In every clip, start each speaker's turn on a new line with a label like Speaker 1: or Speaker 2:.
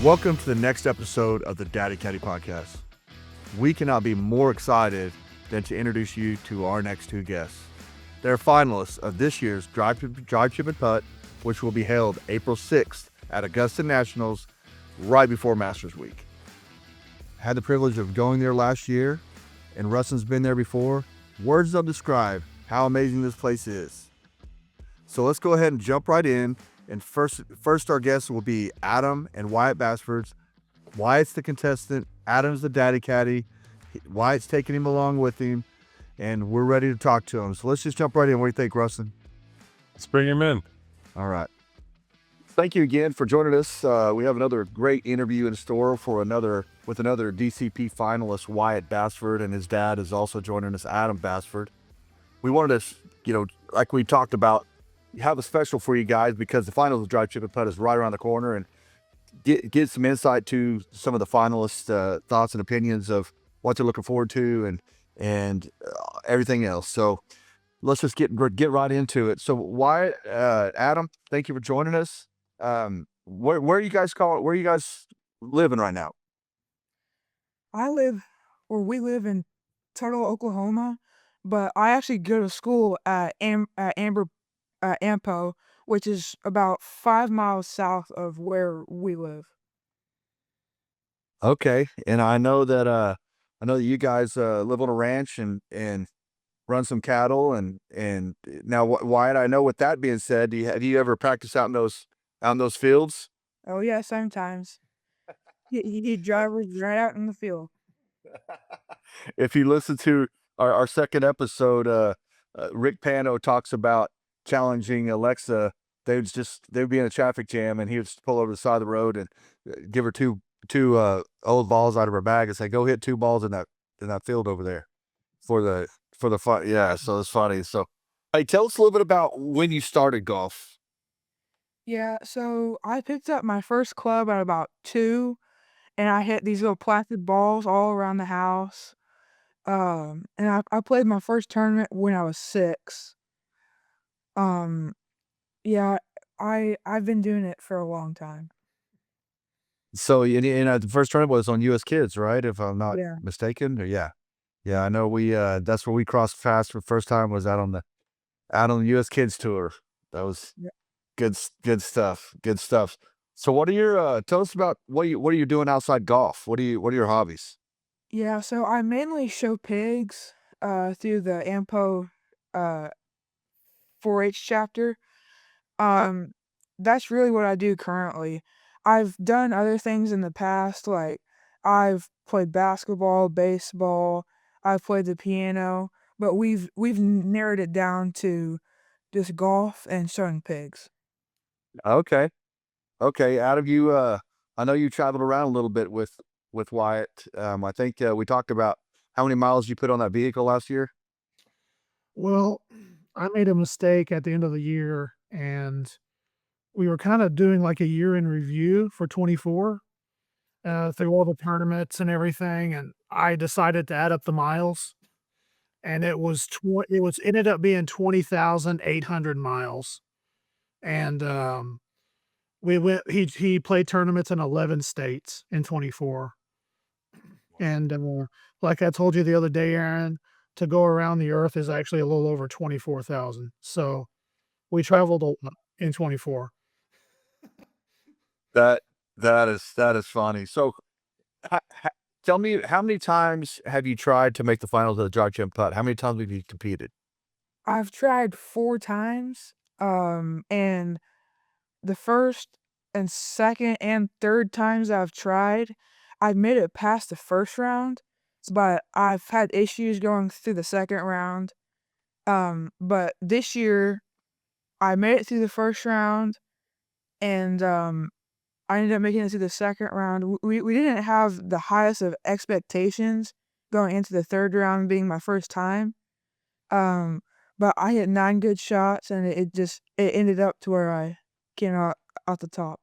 Speaker 1: Welcome to the next episode of the Caddie podcast. We cannot be more excited than to introduce you to our next two guests. They're finalists of this year's Drive, Chip, and Putt, which will be held April 6th at Augusta Nationals right before Masters Week. Had the privilege of going there last year, and Rustin's been there before. Words don't describe how amazing this place is. So let's go ahead and jump right in. And first our guests will be Adam and Wyatt Basford. Wyatt's the contestant, Adam's the caddy. Wyatt's taking him along with him, and we're ready to talk to him. So let's just jump right in. What do you think, Rustin?
Speaker 2: Let's bring him in.
Speaker 1: All right. Thank you again for joining us. We have another great interview in store with another DCP finalist, Wyatt Basford, and his dad is also joining us, Adam Basford. We wanted to, like we talked about, have a special for you guys because the finals of Drive, Chip, and Putt is right around the corner, and get some insight to some of the finalists' thoughts and opinions of what they're looking forward to and everything else. So let's just get right into it. So Wyatt, Adam, thank you for joining us. Where are you guys living right now?
Speaker 3: We live in Tuttle, Oklahoma, but I actually go to school at Ampo, which is about 5 miles south of where we live.
Speaker 1: Okay, and I know that you guys live on a ranch and run some cattle and now Wyatt, I know with that being said, have you ever practiced out in those fields?
Speaker 3: Oh yeah, sometimes. You drivers right out in the field.
Speaker 1: If you listen to our second episode, Rick Pano talks about challenging Alexa. They'd be in a traffic jam, and he would pull over the side of the road and give her two old balls out of her bag and say, "Go hit 2 balls in that field over there for the fun." Yeah, so it's funny. So, hey, tell us a little bit about when you started golf.
Speaker 3: Yeah, so I picked up my first club at about 2, and I hit these little plastic balls all around the house. And I played my first tournament when I was 6. Um, yeah, I've been doing it for a long time.
Speaker 1: So, the first tournament was on U.S. Kids, right? If I'm not
Speaker 3: Yeah.
Speaker 1: mistaken. Or, yeah, I know that's where we crossed paths for the first time was out on the U.S. Kids tour. That was
Speaker 3: Yeah.
Speaker 1: good stuff. Good stuff. So, what are your tell us about what are you doing outside golf? What are your hobbies?
Speaker 3: Yeah, so I mainly show pigs through the AMPO uh 4-H chapter. Um that's really what I do currently. I've done other things in the past, like I've played basketball, baseball, I've played the piano, but we've narrowed it down to just golf and showing pigs.
Speaker 1: Okay. Okay. Out of you, I know you traveled around a little bit with Wyatt. I think we talked about how many miles you put on that vehicle last year.
Speaker 4: Well, I made a mistake at the end of the year, and we were kind of doing like a year in review for 24 through all the tournaments and everything. And I decided to add up the miles, and it ended up being 20,800 miles. And he played tournaments in 11 states in 24. And like I told you the other day, Aaron, to go around the earth is actually a little over 24,000. So we traveled a lot in 24.
Speaker 1: That is funny. So, ha, ha, tell me, how many times have you tried to make the finals of the Drive, Chip, and Putt? How many times have you competed?
Speaker 3: I've tried 4 times. And the first and second and third times I've tried, I've made it past the first round, but I've had issues going through the second round. But this year I made it through the first round, and I ended up making it through the second round. We didn't have the highest of expectations going into the third round being my first time. Um, but I hit 9 good shots, and it ended up to where I came out the top.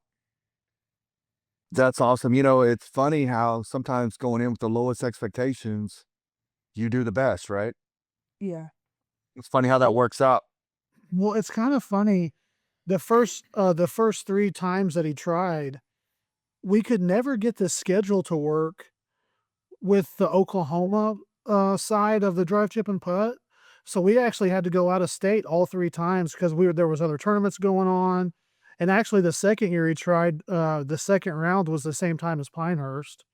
Speaker 1: That's awesome. It's funny how sometimes going in with the lowest expectations, you do the best, right?
Speaker 3: Yeah.
Speaker 1: It's funny how that works out.
Speaker 4: Well, it's kind of funny. The first 3 times that he tried, we could never get the schedule to work with the Oklahoma side of the drive, chip, and putt. So we actually had to go out of state all 3 times because there was other tournaments going on. And actually, the second year he tried, the second round was the same time as Pinehurst.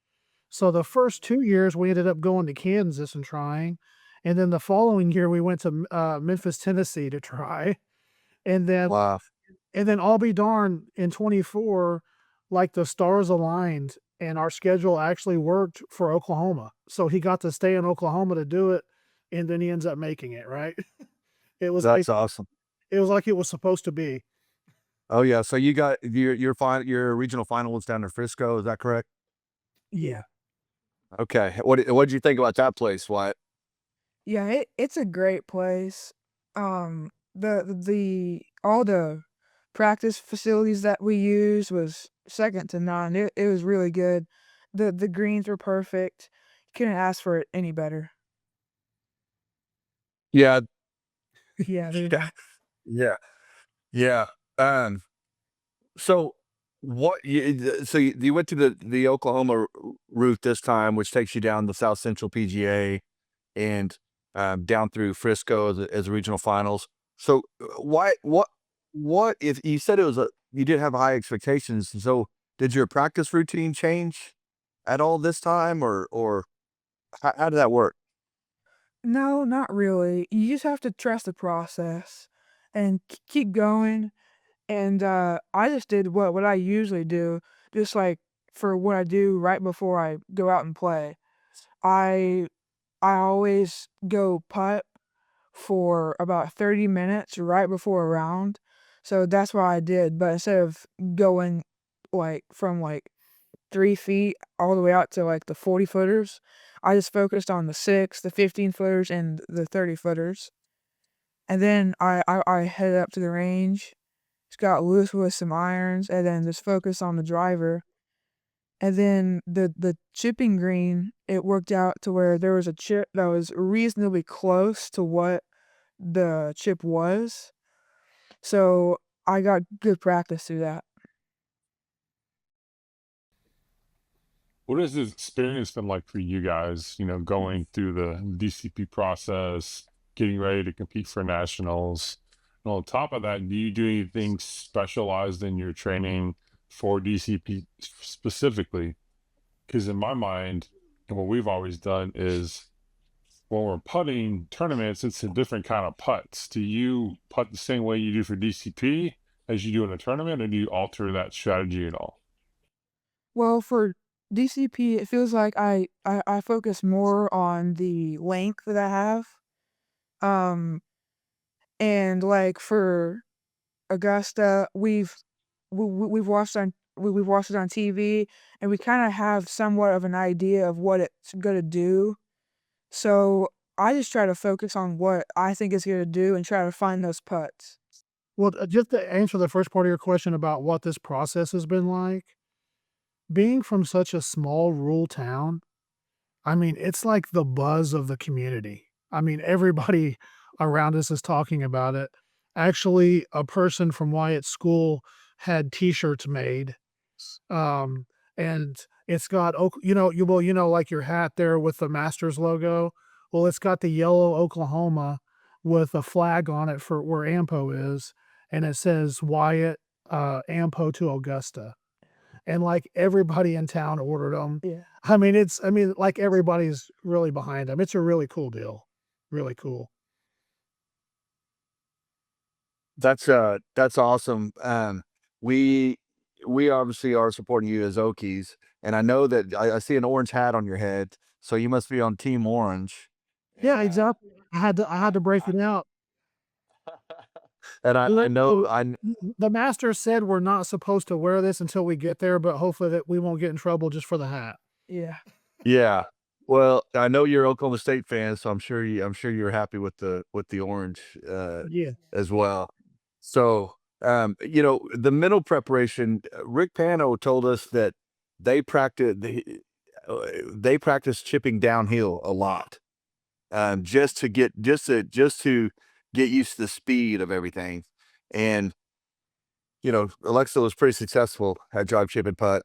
Speaker 4: So the first 2 years, we ended up going to Kansas and trying, and then the following year, we went to, Memphis, Tennessee to try, and then
Speaker 1: Wow.
Speaker 4: I'll be darned, in '24, like, the stars aligned, and our schedule actually worked for Oklahoma. So he got to stay in Oklahoma to do it, and then he ends up making it, right? It was like
Speaker 1: That's awesome.
Speaker 4: it was supposed to be.
Speaker 1: Oh yeah. So you got your regional final was down in Frisco. Is that correct?
Speaker 4: Yeah.
Speaker 1: Okay. What did you think about that place, Wyatt?
Speaker 3: Yeah, it's a great place. The all the practice facilities that we used was second to none. It was really good. The greens were perfect. Couldn't ask for it any better.
Speaker 1: Yeah.
Speaker 3: Yeah, dude.
Speaker 1: Yeah. Yeah. Yeah. Um. So you went to the Oklahoma route this time, which takes you down the South Central PGA and down through Frisco as regional finals. So what if you said you did have high expectations? So did your practice routine change at all this time, or how did that work?
Speaker 3: No, not really. You just have to trust the process and keep going. And I just did what I usually do, just like for what I do right before I go out and play. I I always go putt for about 30 minutes right before a round. So that's what I did. But instead of going like from like 3 feet all the way out to like the 40 footers, I just focused on the 6, the 15 footers, and the 30 footers. And then I headed up to the range, just got loose with some irons, and then just focused on the driver. And then the chipping green, it worked out to where there was a chip that was reasonably close to what the chip was. So I got good practice through that.
Speaker 2: What has this experience been like for you guys? Going through the DCP process, getting ready to compete for nationals. And on top of that, do you do anything specialized in your training for DCP specifically? Because in my mind, and what we've always done is when we're putting tournaments, it's a different kind of putts. Do you putt the same way you do for DCP as you do in a tournament, or do you alter that strategy at all?
Speaker 3: Well, for DCP, it feels like I focus more on the length that I have. Um, and like for Augusta, we've watched it on TV, and we kind of have somewhat of an idea of what it's gonna do. So I just try to focus on what I think it's gonna do and try to find those putts.
Speaker 4: Well, just to answer the first part of your question about what this process has been like, being from such a small rural town, I mean, it's like the buzz of the community. I mean, everybody around us is talking about it. Actually, a person from Wyatt's school had T-shirts made, um, and it's got like your hat there with the Masters logo. Well, it's got the yellow Oklahoma with a flag on it for where Ampo is, and it says Wyatt, Ampo to Augusta, and like everybody in town ordered them.
Speaker 3: Yeah.
Speaker 4: Like everybody's really behind them. It's a really cool deal. Really cool.
Speaker 1: That's awesome. We we obviously are supporting you as Okies, and I know that I see an orange hat on your head, so you must be on Team Orange.
Speaker 4: Yeah,
Speaker 1: And
Speaker 4: exactly. I had to break it out.
Speaker 1: I
Speaker 4: Look,
Speaker 1: know I
Speaker 4: the master said we're not supposed to wear this until we get there, but hopefully that we won't get in trouble just for the hat.
Speaker 3: Yeah.
Speaker 1: yeah. Well, I know you're Oklahoma State fan, so I'm sure you're happy with the orange
Speaker 4: Yeah.
Speaker 1: as well. So, the mental preparation, Rick Pano told us that they practice they practice chipping downhill a lot, just to get used to the speed of everything. And Alexa was pretty successful at drive, chip, and putt.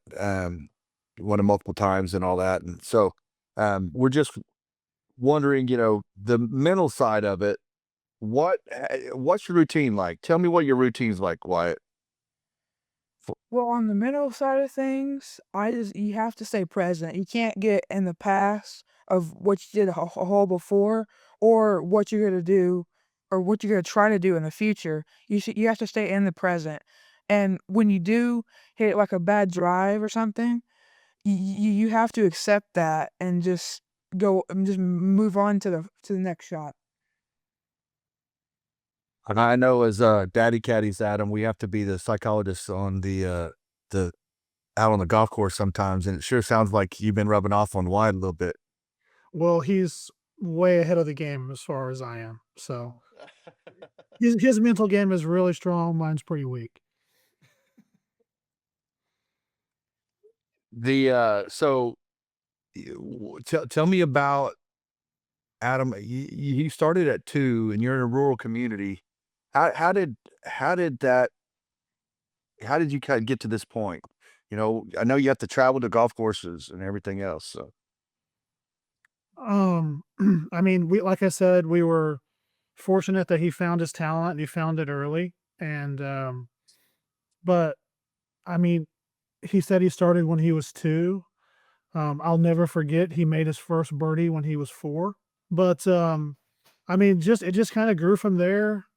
Speaker 1: Won it multiple times and all that. And so we're just wondering, the mental side of it. What's your routine like? Tell me what your routine's like, Wyatt.
Speaker 3: Well, on the mental side of things, you have to stay present. You can't get in the past of what you did a hole before, or what you're gonna do, or what you're gonna try to do in the future. You have to stay in the present. And when you do hit like a bad drive or something, you have to accept that and just just move on to the next shot.
Speaker 1: And I know as Daddy Caddies, Adam, we have to be the psychologists on the out on the golf course sometimes, and it sure sounds like you've been rubbing off on Wyatt a little bit.
Speaker 4: Well, he's way ahead of the game as far as I am. So his mental game is really strong. Mine's pretty weak.
Speaker 1: So tell me about Adam. You started at 2, and you're in a rural community. How did you kind of get to this point? I know you have to travel to golf courses and everything else. So
Speaker 4: I mean, like I said, we were fortunate that he found his talent and he found it early. And but I mean, he said he started when he was 2. I'll never forget he made his first birdie when he was 4. But I mean, it just kind of grew from there.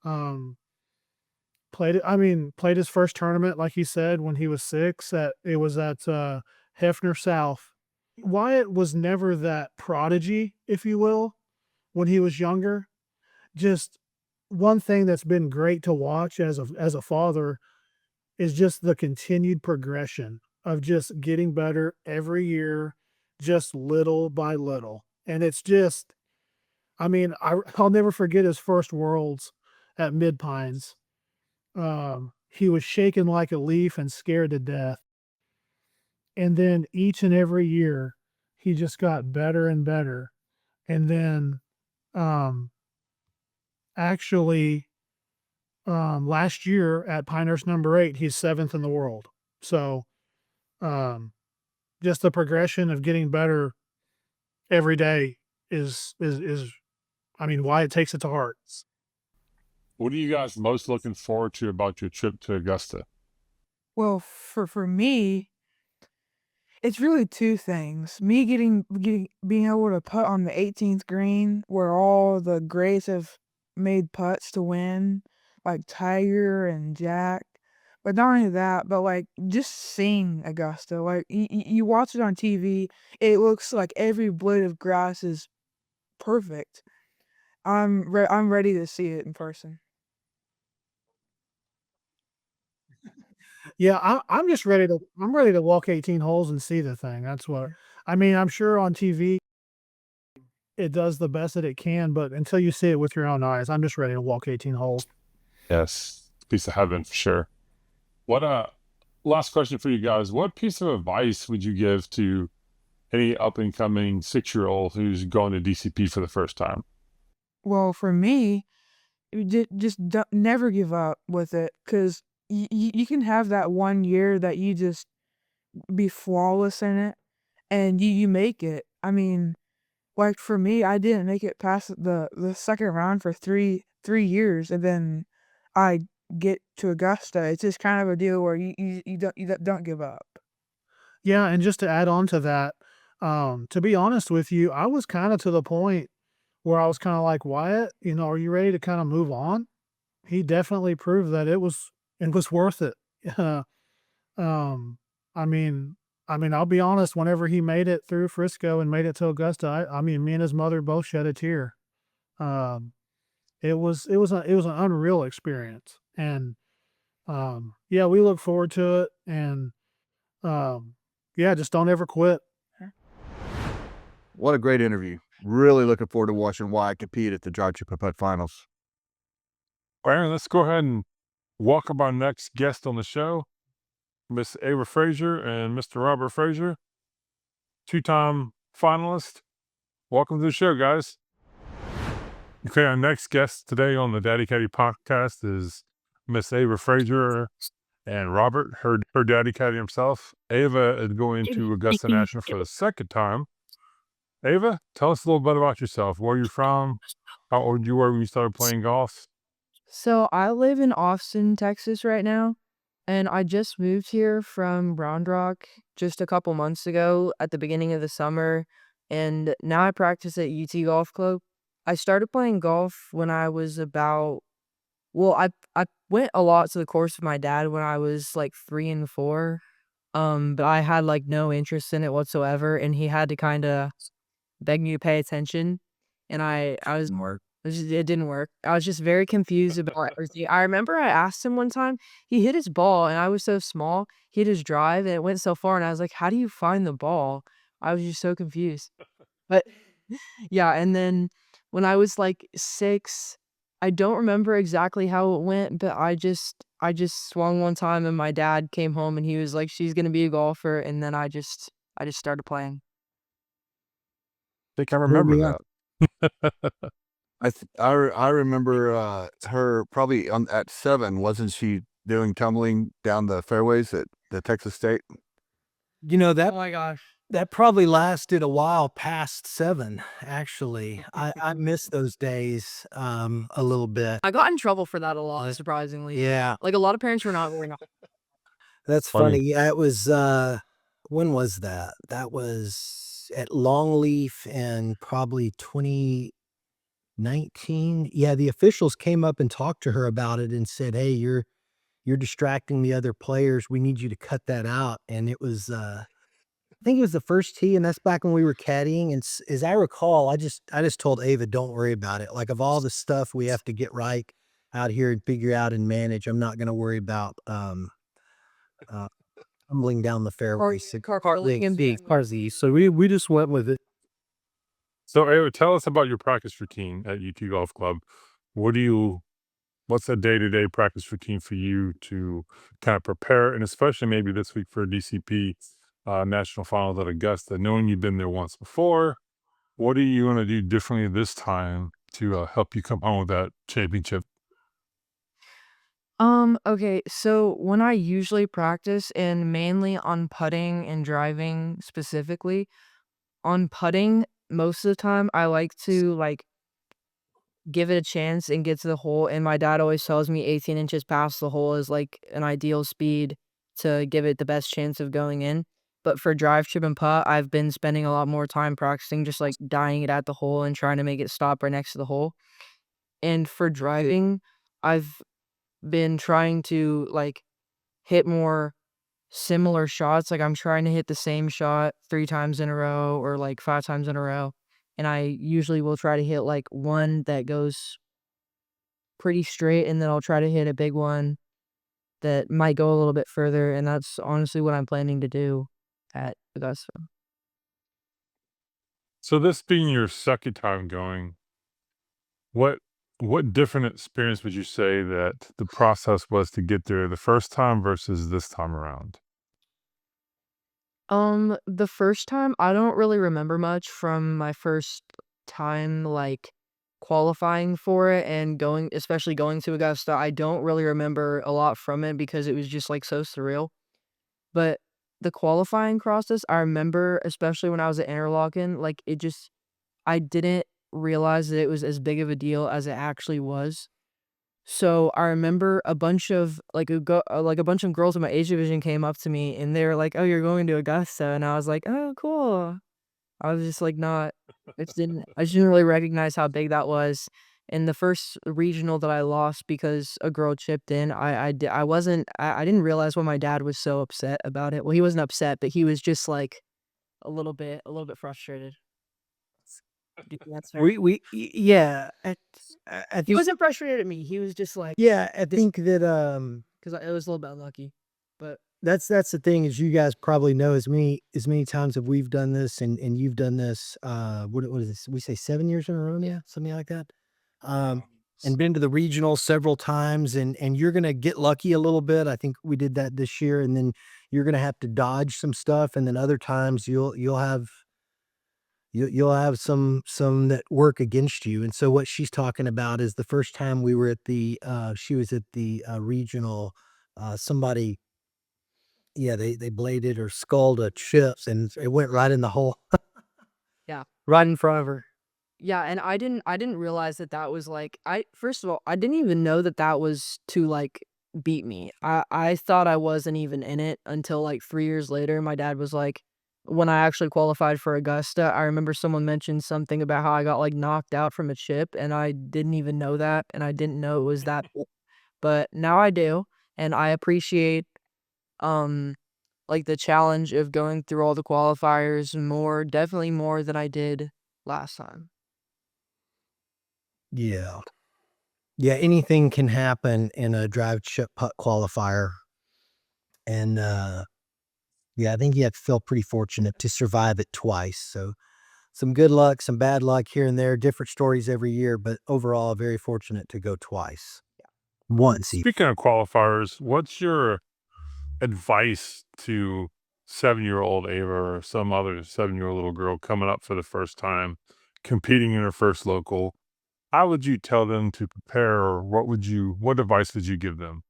Speaker 4: Played his first tournament, like he said, when he was 6. It was at Hefner South. Wyatt was never that prodigy, if you will, when he was younger. Just one thing that's been great to watch as a father is just the continued progression of just getting better every year, just little by little. And it's just, I mean, I'll never forget his first Worlds at Mid Pines. He was shaking like a leaf and scared to death. And then each and every year, he just got better and better. And then, actually, last year at Pinehurst number 8, he's 7th in the world. So, just the progression of getting better every day is I mean, Wyatt takes it to heart.
Speaker 2: What are you guys most looking forward to about your trip to Augusta?
Speaker 3: Well, for me, it's really 2 things. Me being able to putt on the 18th green where all the greats have made putts to win, like Tiger and Jack. But not only that, but, like, just seeing Augusta, like, you watch it on TV, it looks like every blade of grass is perfect. I'm ready to see it in person.
Speaker 4: Yeah, I'm just ready to walk 18 holes and see the thing. That's what I mean, I'm sure on TV it does the best that it can, but until you see it with your own eyes, I'm just ready to walk 18 holes.
Speaker 2: Yes, piece of heaven for sure. What last question for you guys. What piece of advice would you give to any up and coming 6-year-old who's going to DCP for the first time?
Speaker 3: Well, for me, just never give up with it, because you can have that one year that you just be flawless in it, and you make it. I mean, like for me, I didn't make it past the second round for 3 years, and then I get to Augusta. It's just kind of a deal where you don't give up.
Speaker 4: Yeah, and just to add on to that, to be honest with you, I was kind of to the point where I was kind of like, Wyatt, are you ready to kind of move on? He definitely proved that it was worth it. Um, I mean, I'll be honest. Whenever he made it through Frisco and made it to Augusta, I mean, me and his mother both shed a tear. Um, it was an unreal experience, and yeah, we look forward to it, and yeah, just don't ever quit.
Speaker 1: what a great interview. Really looking forward to watching Wyatt compete at the Drive, Chip, and Putt Finals.
Speaker 2: Aaron, let's go ahead and welcome our next guest on the show, Miss Ava Frazier and Mr. Robert Frasier, 2-time finalist. Welcome to the show, guys. Okay, our next guest today on the Daddy Caddy podcast is Miss Ava Frazier and Robert, her daddy caddy himself. Ava is going to Augusta National for the second time. Ava, tell us a little bit about yourself. Where you're from, how old you were when you started playing golf.
Speaker 3: So I live in Austin, Texas right now, and I just moved here from Round Rock just a couple months ago at the beginning of the summer, and now I practice at UT Golf Club. I started playing golf when I was about well, I went a lot to the course with my dad when I was like 3 and 4, but I had like no interest in it whatsoever, and he had to kind of beg me to pay attention, and I was it didn't work. I was just very confused about everything. I remember I asked him one time, he hit his ball, and I was so small, he hit his drive, and it went so far, and I was like, "How do you find the ball?" I was just so confused. But yeah, and then when I was like 6, I don't remember exactly how it went, but I just swung one time, and my dad came home, and he was like, "She's gonna be a golfer," and then I just started playing.
Speaker 2: I think I remember
Speaker 1: Yeah.
Speaker 2: that.
Speaker 1: I remember her probably at 7. Wasn't she doing tumbling down the fairways at the Texas State?
Speaker 5: You know,
Speaker 3: Oh my gosh.
Speaker 5: that probably lasted a while past 7, actually. I miss those days, a little bit.
Speaker 3: I got in trouble for that a lot, surprisingly.
Speaker 5: Yeah,
Speaker 3: Like, a lot of parents were not
Speaker 5: that's
Speaker 2: Funny.
Speaker 5: funny. Yeah, it was, when was that? That was at Longleaf in probably 2019. Yeah, the officials came up and talked to her about it and said, "Hey, you're distracting the other players. We need you to cut that out." And it was, I think it was the first tee, and that's back when we were caddying, and as I recall, I just told Ava, "Don't worry about it. Like, of all the stuff we have to get right out here and figure out and manage, I'm not gonna worry about, uh, tumbling down the fairway." So
Speaker 3: carpooling and
Speaker 5: partly, so we just went with it.
Speaker 2: So, Ava, tell us about your practice routine at UT Golf Club. What's a day-to-day practice routine for you to kind of prepare, and especially maybe this week for DCP National Finals at Augusta, knowing you've been there once before, what are you going to do differently this time to help you come home with that championship?
Speaker 3: Okay, so when I usually practice, and mainly on putting and driving specifically, on putting, most of the time, I like to, like, give it a chance and get to the hole, and my dad always tells me 18 inches past the hole is, like, an ideal speed to give it the best chance of going in. But for drive, chip, and putt, I've been spending a lot more time practicing just, like, dying it at the hole and trying to make it stop right next to the hole. And for driving, I've been trying to, like, hit more similar shots, like, I'm trying to hit the same shot 3 times in a row or, like, 5 times in a row, and I usually will try to hit, like, one that goes pretty straight, and then I'll try to hit a big one that might go a little bit further, and that's honestly what I'm planning to do at Augusta.
Speaker 2: So, this being your second time going, what what different experience would you say that the process was to get there the first time versus this time around?
Speaker 3: The first time, I don't really remember much from my first time, like, qualifying for it and going especially going to Augusta. I don't really remember a lot from it because it was just, like, so surreal. But the qualifying process, I remember, especially when I was at Interlaken, like, it just I didn't realize that it was as big of a deal as it actually was. So, I remember a bunch of, like, a bunch of girls in my age division came up to me, and they were like, "Oh, you're going to Augusta," and I was like, "Oh, cool." I was just, like, not I just didn't really recognize how big that was. And the first regional that I lost because a girl chipped in, I wasn't I didn't realize why my dad was so upset about it. Well, he wasn't upset, but he was just, like, a little bit frustrated. Do you think that's fair?
Speaker 5: Yeah, I
Speaker 3: He
Speaker 5: think
Speaker 3: wasn't frustrated at me, he was just like
Speaker 5: yeah, I think that,
Speaker 3: 'cause it was a little bit unlucky, but
Speaker 5: that's the thing is you guys probably know as many times that we've done this and you've done this, what is this? We say 7 years in a row now? Something like that? Um, and been to the regional several times and you're gonna get lucky a little bit. I think we did that this year, and then you're gonna have to dodge some stuff, and then other times you'll have some that work against you. And so what she's talking about is the first time we were at the, she was at the, regional somebody, they bladed or sculled a chips, and it went right in the hole.
Speaker 6: Yeah.
Speaker 5: Right in front of her.
Speaker 6: Yeah, and I didn't realize that was like first of all, I didn't even know that was to like beat me. I thought I wasn't even in it until like 3 years later. My dad was like, when I actually qualified for Augusta, I remember someone mentioned something about how I got like knocked out from a chip, and I didn't even know that, and I didn't know it was that. But now I do, and I appreciate like the challenge of going through all the qualifiers definitely more than I did last time.
Speaker 5: Yeah. Yeah, anything can happen in a drive chip putt qualifier. And yeah, I think you have to feel pretty fortunate to survive it twice. So some good luck, some bad luck here and there, different stories every year, but overall very fortunate to go twice. Once even.
Speaker 2: Speaking of qualifiers, what's your advice to 7-year-old Ava or some other 7-year-old little girl coming up for the first time, competing in her first local? How would you tell them to prepare, or what advice would you give them?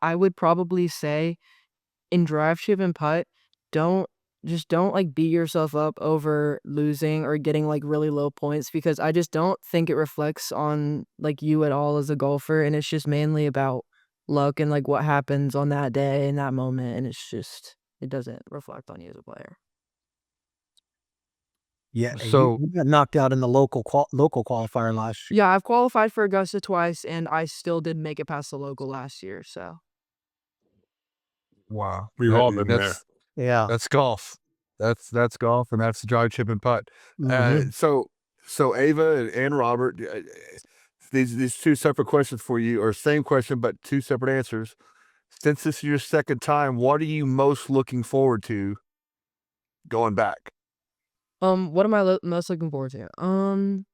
Speaker 6: I would probably say in drive, chip, and putt, don't like beat yourself up over losing or getting like really low points, because I just don't think it reflects on like you at all as a golfer, and it's just mainly about luck and like what happens on that day in that moment, and it doesn't reflect on you as a player.
Speaker 5: Yeah,
Speaker 1: So
Speaker 5: you got knocked out in the local qualifier last year.
Speaker 6: Yeah, I've qualified for Augusta twice, and I still did make it past the local last year, so.
Speaker 1: wow,
Speaker 2: We've all been there.
Speaker 5: Yeah.
Speaker 1: That's golf. That's golf, and that's the drive, chip, and putt.
Speaker 5: Mhm.
Speaker 1: So Ava and Robert, these two separate questions for you, or same question but two separate answers. Since this is your second time, what are you most looking forward to going back?
Speaker 6: What am I most looking forward to?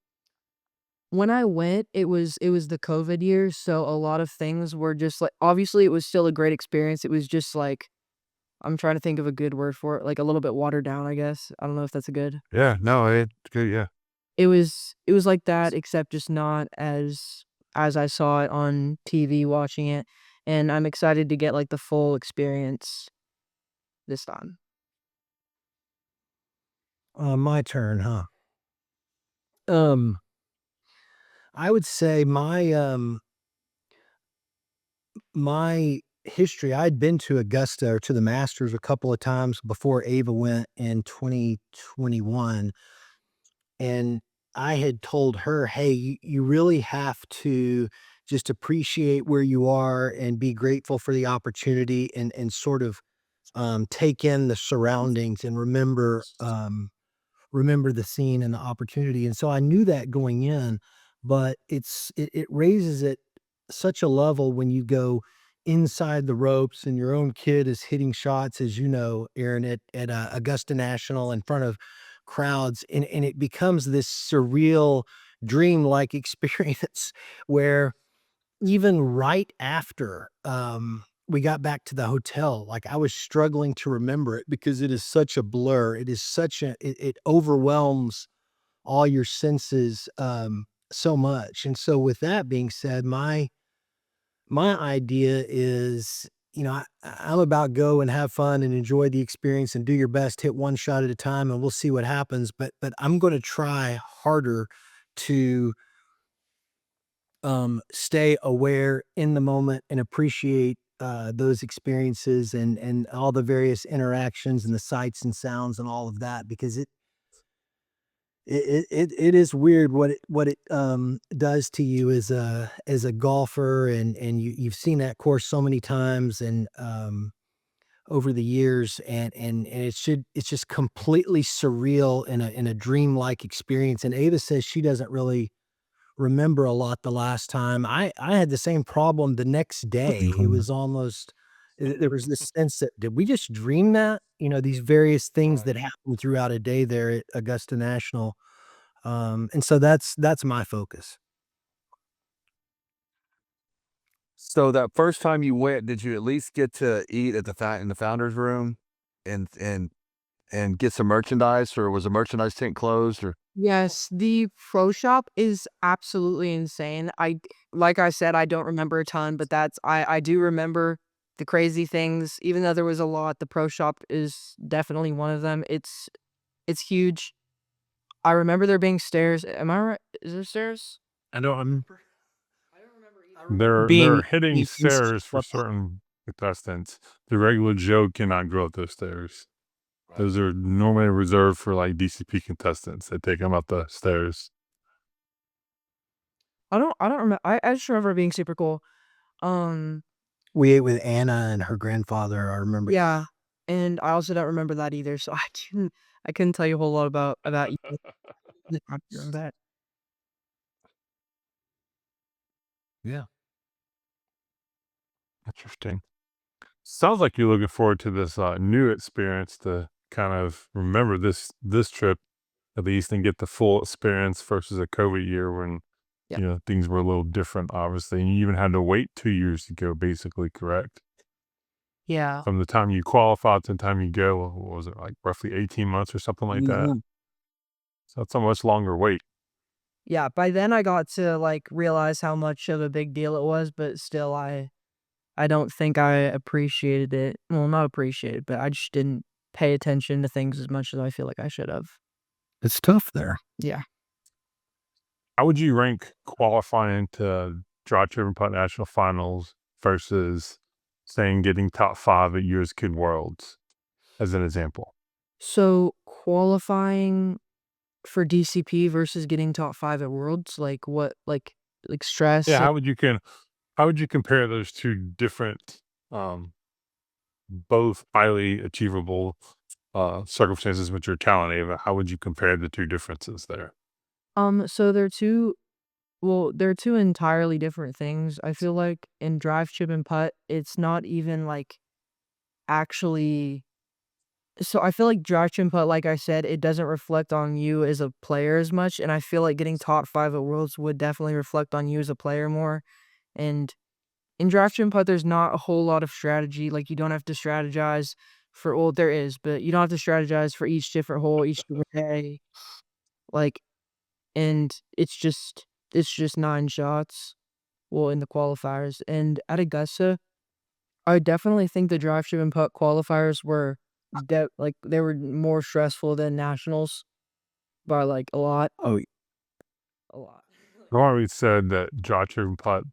Speaker 6: When I went, it was the COVID year, so a lot of things were just like, obviously it was still a great experience. It was just like, I'm trying to think of a good word for it, like a little bit watered down, I guess. I don't know if that's a good.
Speaker 1: Yeah, no, it's good. Yeah,
Speaker 6: It was like that, except just not as I saw it on TV watching it, and I'm excited to get like the full experience this time.
Speaker 5: My turn, huh? I would say my history, I'd been to Augusta or to the Masters a couple of times before Ava went in 2021. And I had told her, hey, you really have to just appreciate where you are and be grateful for the opportunity, and sort of take in the surroundings and remember the scene and the opportunity. And so I knew that going in, but it raises it such a level when you go inside the ropes and your own kid is hitting shots, as you know, Aaron, at Augusta National in front of crowds, and it becomes this surreal, dream-like experience where even right after we got back to the hotel, like I was struggling to remember it because it is such a blur. It is it overwhelms all your senses so much. And so with that being said, my idea is, I'm about go and have fun and enjoy the experience and do your best, hit one shot at a time, and we'll see what happens. But I'm going to try harder to stay aware in the moment and appreciate those experiences and all the various interactions and the sights and sounds and all of that, because it is weird what it does to you as a golfer, and you've seen that course so many times and over the years, and it's just completely surreal in a dreamlike experience. And Ava says she doesn't really remember a lot the last time. I had the same problem the next day. It was almost there was this sense that, did we just dream that? These various things that happen throughout a day there at Augusta National. And so that's my focus.
Speaker 1: So that first time you went, did you at least get to eat at in the founders room, and get some merchandise, or was the merchandise tent closed? Or
Speaker 6: Yes, the pro shop is absolutely insane. Like I said, I don't remember a ton, but I do remember the crazy things. Even though there was a lot, the pro shop is definitely one of them. It's huge. I remember there being stairs. Am I right? Is there stairs?
Speaker 4: I don't remember.
Speaker 6: I don't remember either.
Speaker 2: They're
Speaker 4: Being
Speaker 2: hitting
Speaker 4: being
Speaker 2: stairs for
Speaker 4: what-
Speaker 2: certain contestants. The regular Joe cannot go up those stairs. Those are normally reserved for like DCP contestants that take them up the stairs.
Speaker 6: I don't remember. I just remember it being super cool.
Speaker 5: We ate with Anna and her grandfather. I remember.
Speaker 6: Yeah, and I also don't remember that either. So I couldn't tell you a whole lot about that.
Speaker 5: Yeah.
Speaker 2: Interesting. Sounds like you're looking forward to this new experience to kind of remember this trip at least and get the full experience versus a COVID year when
Speaker 6: Yeah.
Speaker 2: things were a little different, obviously, and you even had to wait 2 years to go, basically, correct?
Speaker 6: Yeah.
Speaker 2: From the time you qualified to the time you go, what was it, like roughly 18 months or something like that?
Speaker 5: Mhm.
Speaker 2: So that's a much longer wait.
Speaker 6: Yeah, by then I got to like realize how much of a big deal it was, but still I don't think I appreciated it. Well, not appreciated, but I just didn't pay attention to things as much as I feel like I should have.
Speaker 5: It's tough there.
Speaker 6: Yeah.
Speaker 2: How would you rank qualifying to Drive Trip and Putt National Finals versus saying getting top 5 at US Kid Worlds as an example?
Speaker 6: So qualifying for DCP versus getting top 5 at Worlds, like what, like stress?
Speaker 2: Yeah, how would you compare those two different, both highly achievable circumstances with your talent, Ava? How would you compare the two differences there?
Speaker 6: So they're two entirely different things. I feel like in drive, chip, and putt, it's not even like actually. So I feel like drive, chip, and putt, like I said, it doesn't reflect on you as a player as much, and I feel like getting top 5 at Worlds would definitely reflect on you as a player more. And in drive, chip, and putt, there's not a whole lot of strategy. Like you don't have to strategize for there is, but you don't have to strategize for each different hole, each different day. Like, and it's just 9 shots. Well, in the qualifiers. And at Augusta, I definitely think the drive, chip, and putt qualifiers were like they were more stressful than nationals by like a lot.
Speaker 5: Oh,
Speaker 6: A lot.
Speaker 2: I've always said that Drive Trip and Putt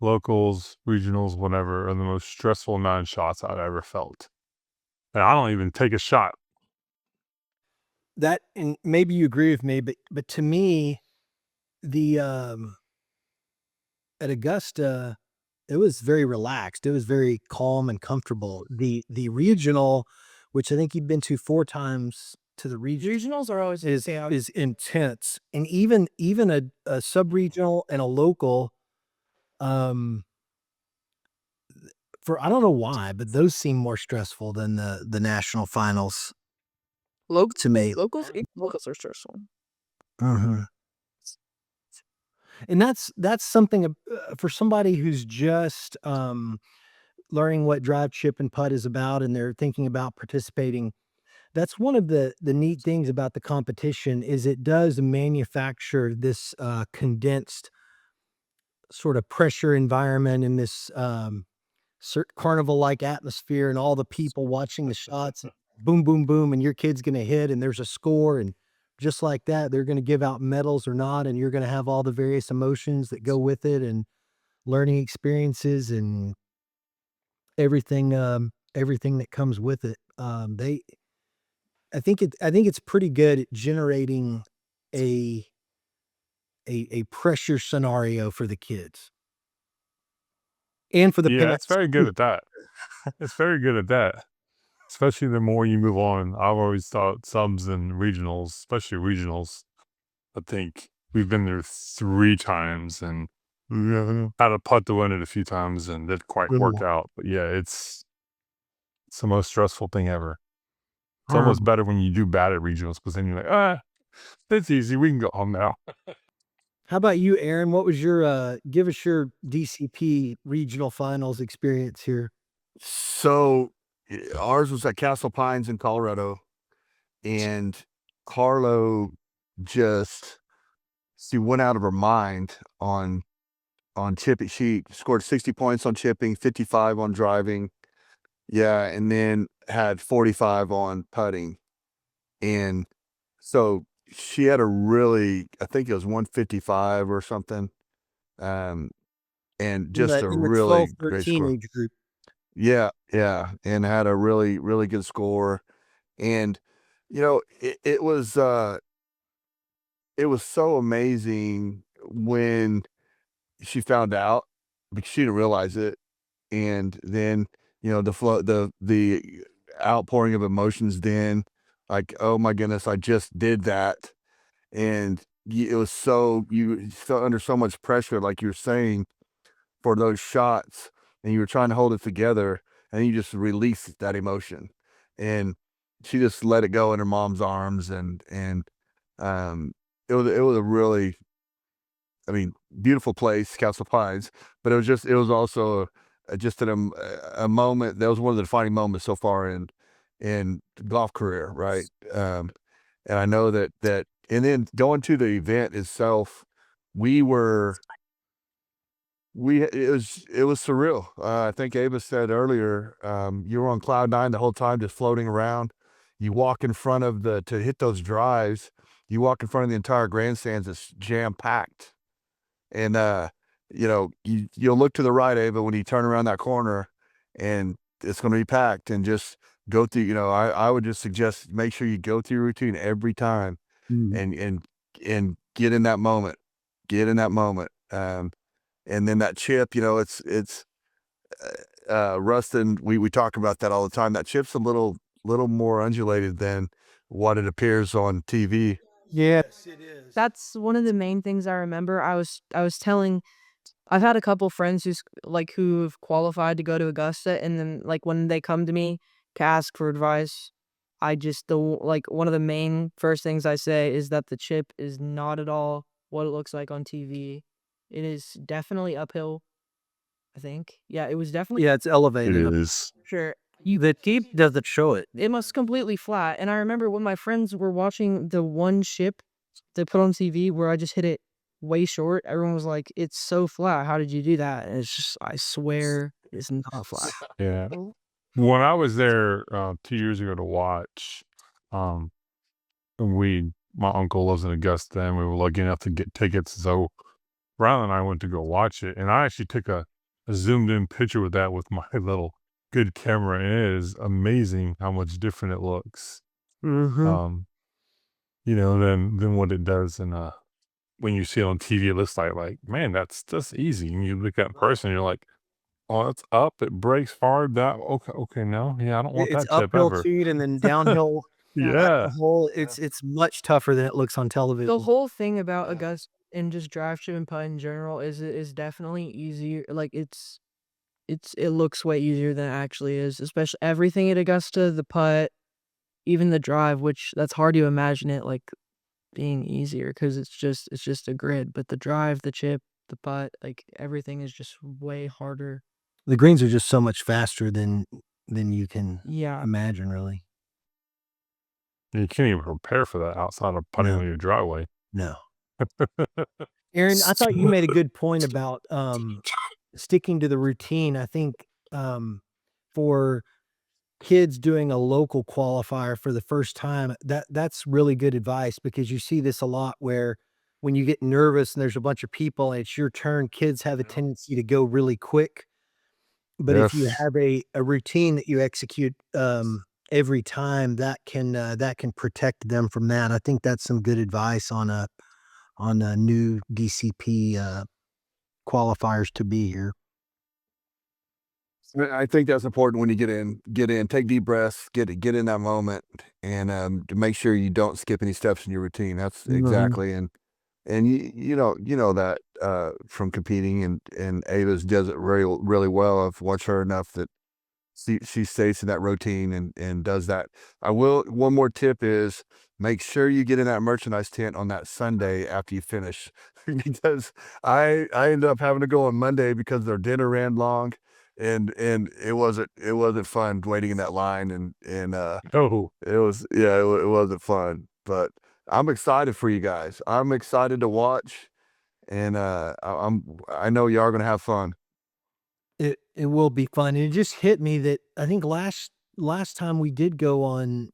Speaker 2: locals, regionals, whatever, are the most stressful 9 shots I've ever felt. And I don't even take a shot.
Speaker 5: that, and maybe you agree with me, but to me, the at Augusta, it was very relaxed. It was very calm and comfortable. The regional, which I think you've been to 4 times to the region,
Speaker 6: Regionals are always
Speaker 5: is intense. And even a sub-regional and a local, for I don't know why, but those seem more stressful than the national finals to me.
Speaker 6: locals are stressful.
Speaker 5: And that's something for somebody who's just learning what drive, chip, and putt is about, and they're thinking about participating. That's one of the neat things about the competition is it does manufacture this condensed sort of pressure environment in this carnival-like atmosphere, and all the people watching the shots, and boom, boom, boom, and your kid's going to hit, and there's a score, and just like that, they're going to give out medals or not, and you're going to have all the various emotions that go with it, and learning experiences, and everything that comes with it. I think it's pretty good at generating a pressure scenario for the kids and for the
Speaker 2: Yeah,
Speaker 5: parents.
Speaker 2: it's very good at that. It's very good at that. Especially the more you move on. I've always thought subs and regionals, especially regionals, I think we've been there 3 times and had a putt to win it a few times and didn't quite work out. But yeah, it's the most stressful thing ever. It's almost better when you do bad at regionals because then you're like, it's easy. We can go home now.
Speaker 5: How about you, Aaron? What was your give us your DCP regional finals experience here?
Speaker 1: So ours was at Castle Pines in Colorado, and Carlo she went out of her mind on on chipping. She scored 60 points on chipping, 55 on driving. Yeah, and then had 45 on putting. And so she had a really, I think it was 155 or something. And just a
Speaker 5: In the
Speaker 1: really
Speaker 5: 12,
Speaker 1: great
Speaker 5: 13
Speaker 1: score.
Speaker 5: age group.
Speaker 1: Yeah, yeah, and had a really, really good score. And it was so amazing when she found out, because she didn't realize it. And then the flow, the outpouring of emotions, then like, oh my goodness, I just did that. And it was so, you felt under so much pressure, like you're saying, for those shots, and you were trying to hold it together, and you just released that emotion. And she just let it go in her mom's arms. And it was a really, I mean, beautiful place, Castle Pines. But it was also just a moment that was one of the defining moments so far in golf career, right? And I know that and then going to the event itself, we were it was surreal. I think Ava said earlier, you were on cloud nine the whole time, just floating around. You walk in front of to hit those drives, you walk in front of the entire grandstands, it's jam packed. And you'll look to the right, Ava, when you turn around that corner, and it's going to be packed. And just go through. I would just suggest, make sure you go through your routine every time, and get in that moment, and then that chip. It's Rustin. We talk about that all the time. That chip's a little more undulated than what it appears on TV.
Speaker 5: Yes, it is.
Speaker 6: That's one of the main things I remember. I was telling I've had a couple friends who've qualified to go to Augusta, and then like when they come to me to ask for advice, I just one of the main first things I say is that the chip is not at all what it looks like on TV. It is definitely uphill, I think. Yeah, it was definitely
Speaker 5: Yeah, it's
Speaker 2: It
Speaker 5: elevated.
Speaker 2: is.
Speaker 6: sure.
Speaker 5: The tape doesn't show it.
Speaker 6: It must completely flat. And I remember when my friends were watching the one chip they put on TV where I just hit it way short, everyone was like, "It's so flat. How did you do that?" And it's just, I swear, it's not flat.
Speaker 2: Yeah. When I was there 2 years ago to watch, um, my uncle lives in Augusta, and we were lucky enough to get tickets. So Riley and I went to go watch it, and I actually took a zoomed in picture with my little good camera, and it is amazing how much different it looks. Um, than what it does when you see it on TV. It looks like, man, that's easy. And you look at it in person, you're like, oh, it's up, it breaks hard. That okay, no, yeah, I don't want
Speaker 5: It's
Speaker 2: that chip
Speaker 5: uphill
Speaker 2: ever.
Speaker 5: too, and then downhill.
Speaker 2: Yeah.
Speaker 5: It's much tougher than it looks on
Speaker 6: The
Speaker 5: television.
Speaker 6: whole thing about Augusta and just drive, chip, and putt in general is it is definitely easier. Like it looks way easier than it actually is. Especially everything at Augusta, the putt, even the drive, which that's hard to imagine it like being easier because it's just a grid. But the drive, the chip, the putt, like everything is just way harder.
Speaker 5: The greens are just so much faster than you can
Speaker 6: Yeah.
Speaker 5: imagine, really.
Speaker 2: You can't even prepare for that outside of putting
Speaker 5: No.
Speaker 2: on your driveway.
Speaker 5: No. Aaron, I thought you made a good point about sticking to the routine. I think for kids doing a local qualifier for the first time, that's really good advice, because you see this a lot where when you get nervous and there's a bunch of people and it's your turn, kids have a tendency to go really quick. But if you
Speaker 2: Yes.
Speaker 5: have a routine that you execute every time, that can protect them from that. I think that's some good advice on a new DCP qualifiers to be here.
Speaker 1: I think that's important when you get in, take deep breaths, get in that moment, and to make sure you don't skip any steps in your routine. That's exactly. And you know that from competing, and Ava's does it really, really well. I've watched her enough that she stays in that routine and does that. One more tip is, make sure you get in that merchandise tent on that Sunday after you finish, because I ended up having to go on Monday because their dinner ran long, and it wasn't fun waiting in that line, and
Speaker 2: Oh,
Speaker 1: it wasn't fun. But I'm excited for you guys. I'm excited to watch, and I know y'all are gonna have fun.
Speaker 5: It will be fun. And it just hit me that I think last time we did go on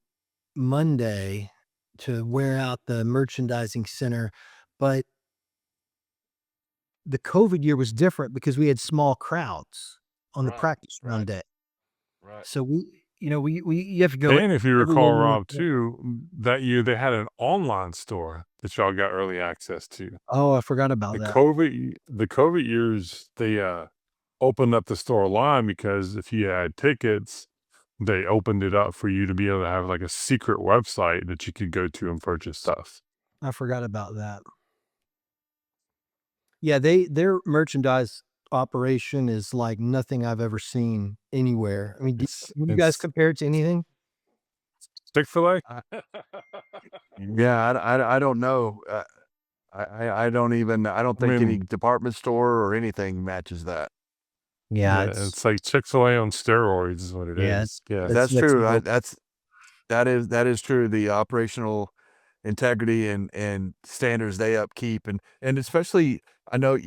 Speaker 5: Monday to wear out the merchandising center, but the COVID year was different because we had small crowds on the practice round day.
Speaker 1: Right.
Speaker 5: So you have to go
Speaker 2: And if you
Speaker 5: every
Speaker 2: recall,
Speaker 5: one more
Speaker 2: Rob, too, that year they had an online store that y'all got early access to.
Speaker 5: Oh, I forgot about
Speaker 2: The
Speaker 5: that.
Speaker 2: COVID years, they opened up the store line because if you had tickets, they opened it up for you to be able to have like a secret website that you could go to and purchase stuff.
Speaker 5: I forgot about that. Yeah, their merchandise operation is like nothing I've ever seen anywhere. I mean, would you guys
Speaker 2: It's
Speaker 5: compare it to anything?
Speaker 2: Chick-fil-A.
Speaker 1: Yeah, I don't know. I don't even. I don't
Speaker 2: I
Speaker 1: think any
Speaker 2: mean,
Speaker 1: department store or anything matches that.
Speaker 5: Yeah,
Speaker 2: yeah, it's like Chick-fil-A on steroids is what it
Speaker 5: yeah,
Speaker 2: is. Yeah.
Speaker 1: That's
Speaker 5: that's
Speaker 1: true.
Speaker 5: real.
Speaker 1: That is true. The operational integrity and standards they upkeep, and especially I know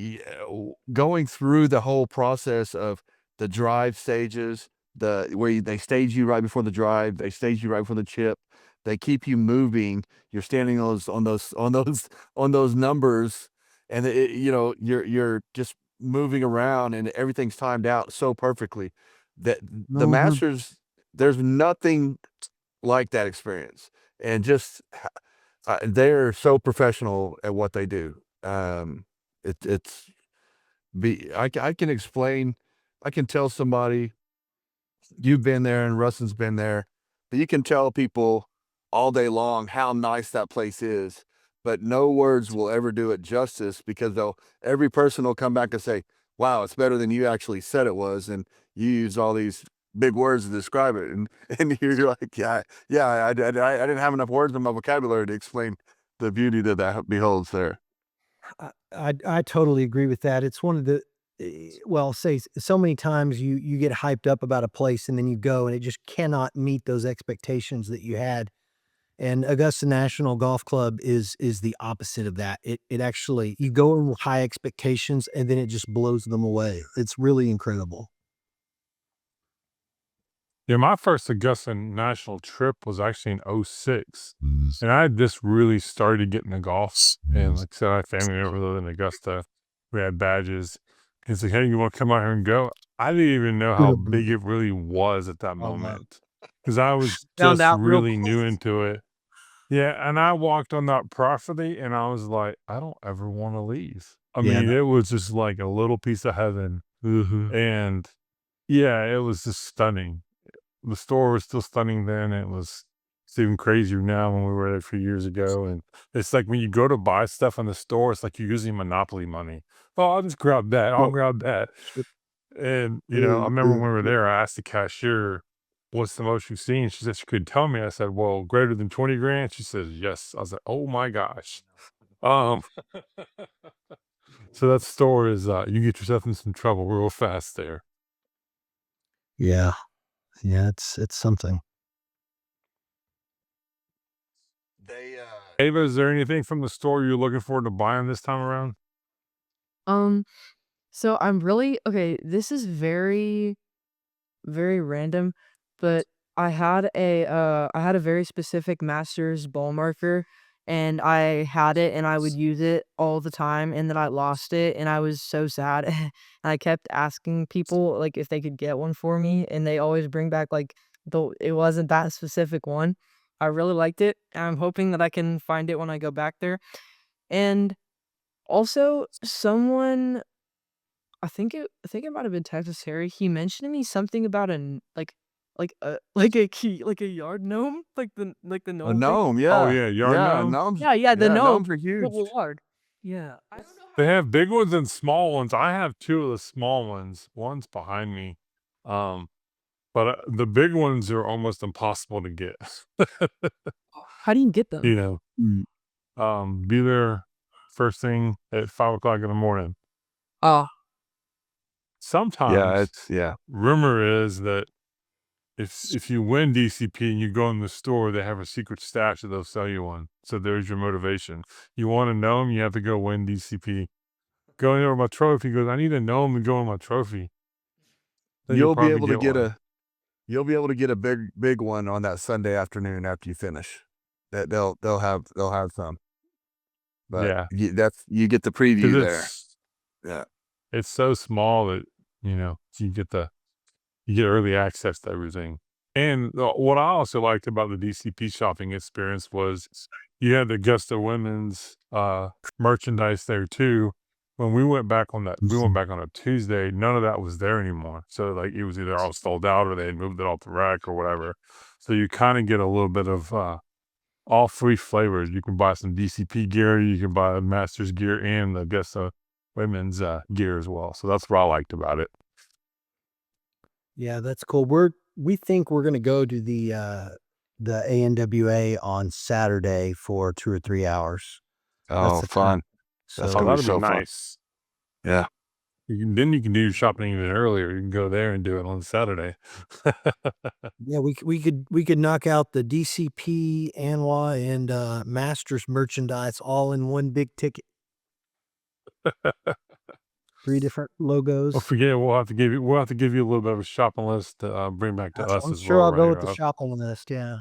Speaker 1: going through the whole process of the drive stages, they stage you right before the drive, they stage you right before the chip, they keep you moving. You're standing on those numbers, and you're just moving around, and everything's timed out so perfectly that the
Speaker 5: Mhm.
Speaker 1: Masters. There's nothing like that experience, and just they're so professional at what they do. It's I can explain, I can tell somebody you've been there and Rustin's been there, but you can tell people all day long how nice that place is, but no words will ever do it justice because every person will come back and say, "Wow, it's better than you actually said it was," and you use all these big words to describe it, and and you're like, "Yeah, I didn't have enough words in my vocabulary to explain the beauty that beholds there."
Speaker 5: I totally agree with that. It's one of the well, say so many times you get hyped up about a place and then you go and it just cannot meet those expectations that you had. And Augusta National Golf Club is the opposite of that. It actually you go in with high expectations and then it just blows them away. It's really incredible.
Speaker 2: Yeah, my first Augusta National trip was actually in '06. And I had just really started getting into golf. And like I said, I had family over there in Augusta. We had badges. He's like, "Hey, you want to come out here and go?" I didn't even know how big it really was at that
Speaker 5: Oh, wow.
Speaker 2: moment because I was
Speaker 6: Found
Speaker 2: just
Speaker 6: out real
Speaker 2: really
Speaker 6: quick.
Speaker 2: new into it. Yeah, and I walked on that property and I was like, I don't ever want to leave. I
Speaker 5: Yeah.
Speaker 2: mean, it was just like a little piece of heaven. And yeah, it was just stunning. The store was still stunning then. It's even crazier now when we were there a few years ago. And it's like when you go to buy stuff in the store, it's like you're using Monopoly money. Oh, I'll just grab that. I'll grab that. And, I remember when we were there, I asked the cashier, "What's the most you've seen?" She said she couldn't tell me. I said, "Well, greater than 20 grand?" She says, "Yes." I was like, "Oh my gosh." Um, so that store is, you get yourself in some trouble real fast there.
Speaker 5: Yeah. Yeah, it's something.
Speaker 1: They
Speaker 2: Ava, is there anything from the store you're looking forward to buying this time around?
Speaker 6: Um, so I'm really okay, this is very, very random, but I had a very specific Masters ball marker, and I had it, and I would use it all the time, and then I lost it, and I was so sad. And I kept asking people, like, if they could get one for me, and they always bring back, like, it wasn't that specific one. I really liked it, and I'm hoping that I can find it when I go back there. And also, someone I think it might have been Texas Harry, he mentioned to me something about like a key like a yard gnome, like the
Speaker 1: a
Speaker 6: gnome thing?
Speaker 1: gnome,
Speaker 2: Oh,
Speaker 1: yeah,
Speaker 2: yeah, yard gnome.
Speaker 6: Yeah, yeah, the gnome,
Speaker 1: gnomes are
Speaker 6: the
Speaker 1: huge.
Speaker 6: yard. Yeah. I don't know
Speaker 2: They
Speaker 6: how
Speaker 2: have big ones and small ones. I have two of the small ones. One's behind me. Um, but the big ones are almost impossible to get.
Speaker 6: how do you get them?
Speaker 2: you know, be there first thing at 5 o'clock in the morning.
Speaker 6: Oh,
Speaker 2: Sometimes
Speaker 1: Yeah.
Speaker 2: rumor is that if you win DCP and you go in the store, they have a secret stash that they'll sell you one. So there's your motivation. You want to know them, you have to go win DCP. going over my trophy. He goes, I need to know him and go on my trophy. Then
Speaker 1: You'll be
Speaker 2: probably
Speaker 1: able to get
Speaker 2: one.
Speaker 1: you'll be able to get a big one on that Sunday afternoon after you finish. That they'll have some. But
Speaker 2: Yeah,
Speaker 1: you get the preview
Speaker 2: because
Speaker 1: there. Yeah.
Speaker 2: it's so small that you get early access to everything. And what I also liked about the DCP shopping experience was you had the Augusta women's merchandise there too. When we went back on a Tuesday, none of that was there anymore. So like it was either all sold out or they had moved it off the rack or whatever. So you kind of get a little bit of all three flavors. You can buy some DCP gear, you can buy Masters gear, and the Augusta women's gear as well. So that's what I liked about it.
Speaker 5: Yeah, that's cool. We think we're gonna go to the ANWA on Saturday for 2 or 3 hours.
Speaker 1: Oh,
Speaker 5: the
Speaker 1: fun. That's
Speaker 5: So
Speaker 1: gonna be
Speaker 2: that'd
Speaker 1: so
Speaker 2: be
Speaker 1: fun.
Speaker 2: nice.
Speaker 1: Yeah.
Speaker 2: Then you can do your shopping even earlier. You can go there and do it on Saturday.
Speaker 5: yeah, we could knock out the DCP, ANWA, and Masters merchandise all in one big ticket. 3 different
Speaker 2: Don't
Speaker 5: logos.
Speaker 2: forget, we'll have to give you a little bit of a shopping list to bring back to us
Speaker 5: I'm
Speaker 2: as
Speaker 5: sure
Speaker 2: well.
Speaker 5: I'll go
Speaker 2: right
Speaker 5: with the
Speaker 2: here,
Speaker 5: shopping list. Yeah.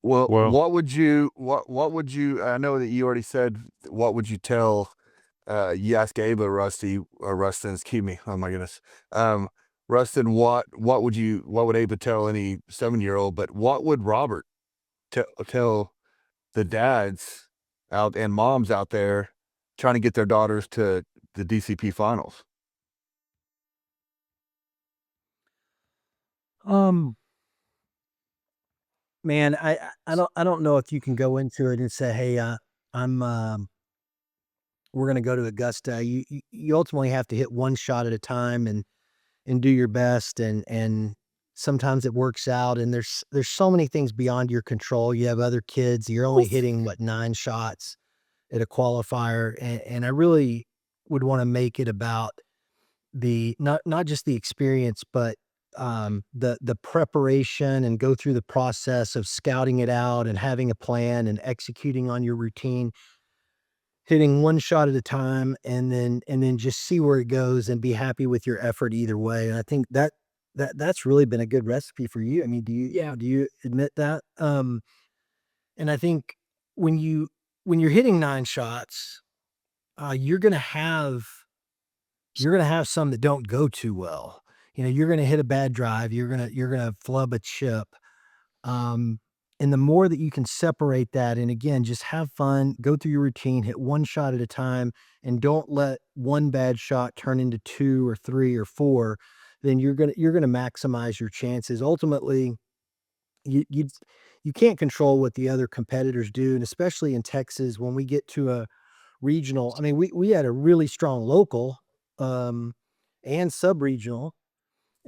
Speaker 1: Well,
Speaker 2: Well,
Speaker 1: what would you I know that you already said what would you tell you asked Ava Rustin, excuse me. Oh my goodness. Rustin, what would Ava tell any 7-year-old, but what would Robert tell the dads out and moms out there trying to get their daughters to the DCP finals?
Speaker 5: Man, I don't know if you can go into it and say, hey, we're going to go to Augusta. You ultimately have to hit one shot at a time and do your best. And sometimes it works out. And there's so many things beyond your control. You have other kids. You're only hitting 9 shots at a qualifier. And I really would want to make it about not just the experience, but the preparation, and go through the process of scouting it out and having a plan and executing on your routine, hitting one shot at a time, and then just see where it goes and be happy with your effort either way. And I think that's really been a good recipe for you. I mean, do you admit that? And I think when you're hitting 9 shots, you're gonna have some that don't go too well. You're gonna hit a bad drive. You're gonna flub a chip. And the more that you can separate that, and again, just have fun, go through your routine, hit one shot at a time, and don't let one bad shot turn into 2 or 3 or 4, then you're gonna maximize your chances. Ultimately, you can't control what the other competitors do, and especially in Texas, when we get to a regional. I mean, we had a really strong local, and sub-regional,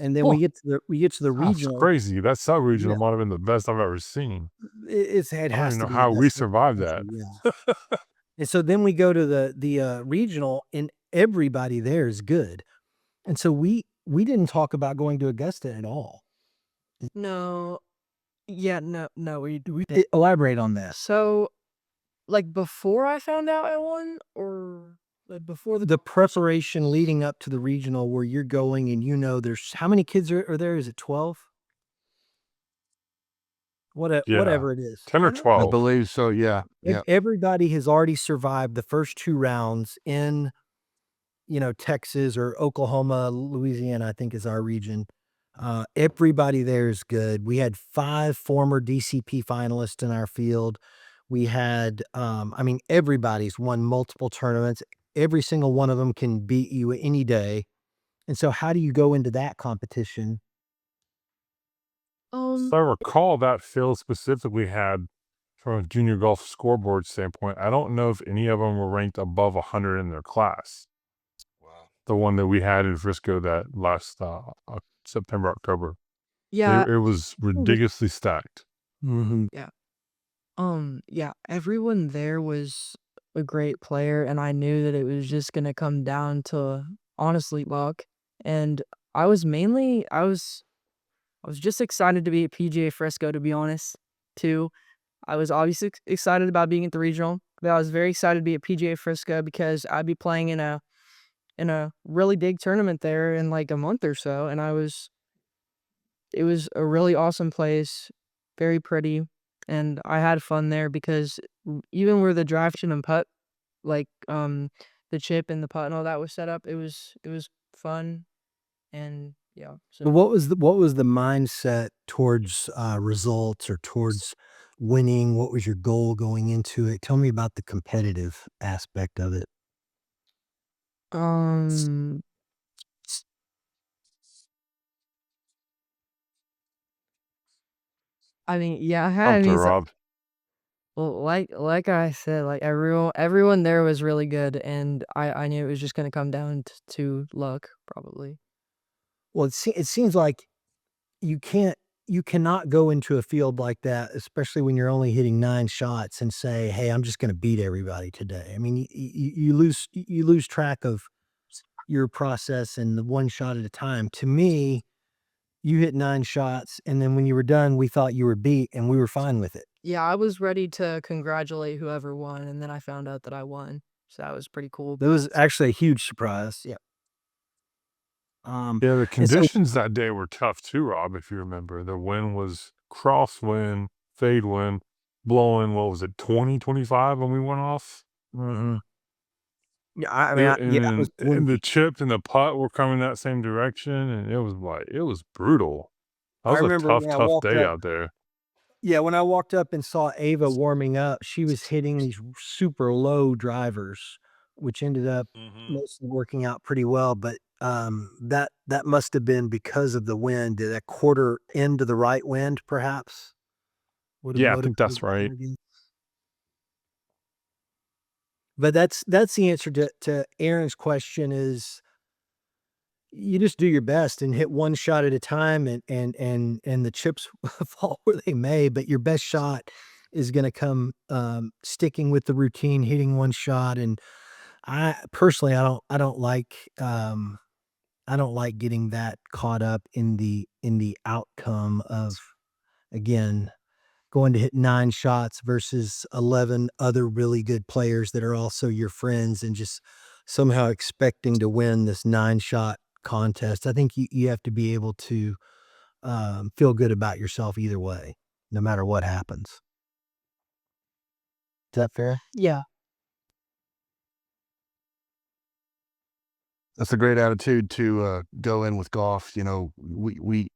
Speaker 5: and then
Speaker 2: oh,
Speaker 5: we get to the
Speaker 2: that's
Speaker 5: regional.
Speaker 2: crazy. That sub
Speaker 5: Yeah,
Speaker 2: regional might have been the best I've ever seen.
Speaker 5: it
Speaker 2: I don't
Speaker 5: has
Speaker 2: even
Speaker 5: to
Speaker 2: know
Speaker 5: be the
Speaker 2: how we
Speaker 5: best in the
Speaker 2: survived
Speaker 5: country,
Speaker 2: that.
Speaker 5: yeah. And so then we go to the regional, and everybody there is good. And so we didn't talk about going to Augusta at all.
Speaker 6: No. Yeah, no, we didn't.
Speaker 5: Elaborate on this.
Speaker 6: So, like, before I found out I won, or like before
Speaker 5: The preparation leading up to the regional, where you're going and there's how many kids are there? Is it 12?
Speaker 2: Yeah,
Speaker 5: Whatever it is.
Speaker 2: 10 or
Speaker 6: I don't
Speaker 1: I
Speaker 2: 12.
Speaker 1: believe so. Yeah. Yeah.
Speaker 5: Everybody has already survived the first 2 rounds in, Texas or Oklahoma, Louisiana, I think is our region. Everybody there is good. We had 5 former DCP finalists in our field. We had, everybody's won multiple tournaments. Every single one of them can beat you any day. And so how do you go into that competition?
Speaker 2: So I recall that Phil specifically had, from a junior golf scoreboard standpoint, I don't know if any of them were ranked above 100 in their class.
Speaker 1: Wow.
Speaker 2: The one that we had in Frisco that last September, October.
Speaker 6: Yeah,
Speaker 2: It was ridiculously stacked.
Speaker 5: Mm-hmm.
Speaker 6: yeah, everyone there was a great player, and I knew that it was just gonna come down to, honestly, luck. And I was just excited to be at PGA Frisco, to be honest, too. I was obviously excited about being at the regional, but I was very excited to be at PGA Frisco because I'd be playing in a really big tournament there in like a month or so, and it was a really awesome place, very pretty, and I had fun there because even where the drive chip and putt, like the chip and the putt and all that was set up, it was fun, and yeah.
Speaker 5: But
Speaker 6: So
Speaker 5: what was the mindset towards results or towards winning? What was your goal going into it? Tell me about the competitive aspect of it.
Speaker 6: um, I mean, yeah, I
Speaker 2: Up to
Speaker 6: mean,
Speaker 2: Rob.
Speaker 6: well, like I said, like everyone there was really good, and I knew it was just gonna come down to luck, probably.
Speaker 5: Well, it seems like you cannot go into a field like that, especially when you're only hitting 9 shots and say, "Hey, I'm just gonna beat everybody today." I mean, you lose track of your process and the one shot at a time. To me, you hit 9 shots, and then when you were done, we thought you were beat, and we were fine with it.
Speaker 6: Yeah, I was ready to congratulate whoever won, and then I found out that I won, so that was pretty cool.
Speaker 5: That was actually a huge surprise. Yeah.
Speaker 2: Yeah, the
Speaker 5: And so
Speaker 2: conditions that day were tough too, Rob, if you remember. The wind was crosswind, fade wind, blowing, what was it, 20, 25 when we went off?
Speaker 5: mhm. Yeah, I mean, I was
Speaker 2: And the
Speaker 5: windy.
Speaker 2: chip and the putt were coming that same direction, and it was brutal. That
Speaker 5: I
Speaker 2: was a
Speaker 5: remember
Speaker 2: tough,
Speaker 5: when I
Speaker 2: tough
Speaker 5: walked
Speaker 2: day
Speaker 5: up
Speaker 2: out there.
Speaker 5: Yeah, when I walked up and saw Ava warming up, she was hitting these super low drivers, which ended up mostly working out pretty well, but, that must have been because of the wind. Did a quarter into the right wind, perhaps, would have
Speaker 2: Yeah, I think
Speaker 5: motivated
Speaker 2: that's
Speaker 5: that
Speaker 2: right.
Speaker 5: again? But that's the answer to Aaron's question is you just do your best and hit one shot at a time and the chips fall where they may, but your best shot is gonna come, sticking with the routine, hitting one shot, and I personally, I don't like getting that caught up in the outcome of, again, going to hit 9 shots versus 11 other really good players that are also your friends and just somehow expecting to win this 9-shot contest. I think you have to be able to, feel good about yourself either way, no matter what happens. Is that fair?
Speaker 6: Yeah.
Speaker 1: That's a great attitude to go in with golf. You know, we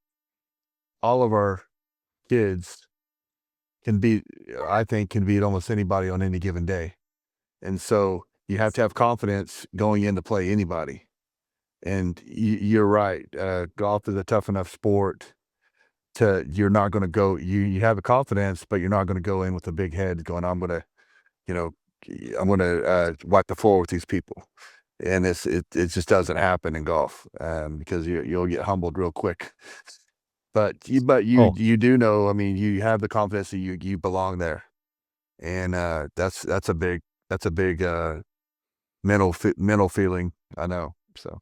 Speaker 1: all of our kids can beat, I think, can beat almost anybody on any given day. And so you have to have confidence going in to play anybody. And you're right. Golf is a tough enough sport you're not going to go, you have the confidence, but you're not going to go in with a big head going, you know, I'm going to wipe the floor with these people. And it just doesn't happen in golf because you'll get humbled real quick. But
Speaker 2: Oh,
Speaker 1: you do know, I mean, you have the confidence that you belong there. And that's a big mental feeling. I know. So,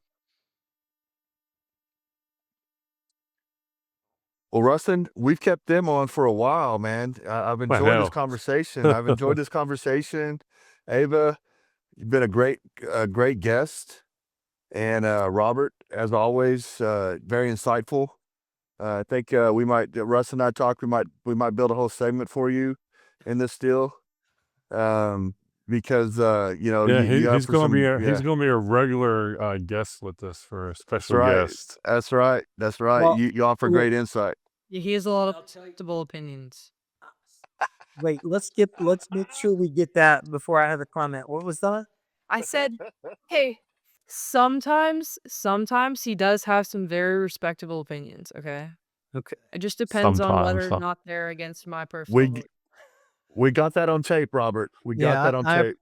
Speaker 1: well, Rustin, we've kept them on for a while, man. I've
Speaker 2: I
Speaker 1: enjoyed this
Speaker 2: know.
Speaker 1: conversation. I've enjoyed this conversation. Ava, you've been a great guest, and Robert, as always, very insightful. I think we might, Russ and I talked. We might build a whole segment for you in this deal, because
Speaker 2: Yeah,
Speaker 1: you up
Speaker 2: he's
Speaker 1: for
Speaker 2: gonna be
Speaker 1: some,
Speaker 2: he's
Speaker 1: yeah.
Speaker 2: gonna be a regular guest with us for a
Speaker 1: That's
Speaker 2: special
Speaker 1: right.
Speaker 2: guest.
Speaker 1: That's right. That's right.
Speaker 5: Well,
Speaker 1: You offer
Speaker 5: well,
Speaker 1: great insight.
Speaker 6: Yeah, he has a lot of acceptable opinions.
Speaker 5: wait, let's make sure we get that before I have a comment. What was that?
Speaker 6: I said, "Hey, sometimes he does have some very respectable opinions, okay?
Speaker 5: Okay.
Speaker 6: It just depends on
Speaker 2: Sometimes,
Speaker 6: whether or
Speaker 2: huh?
Speaker 6: not they're against my personal
Speaker 1: We
Speaker 6: belief."
Speaker 1: we got that on tape, Robert. We got
Speaker 5: Yeah,
Speaker 1: that on tape.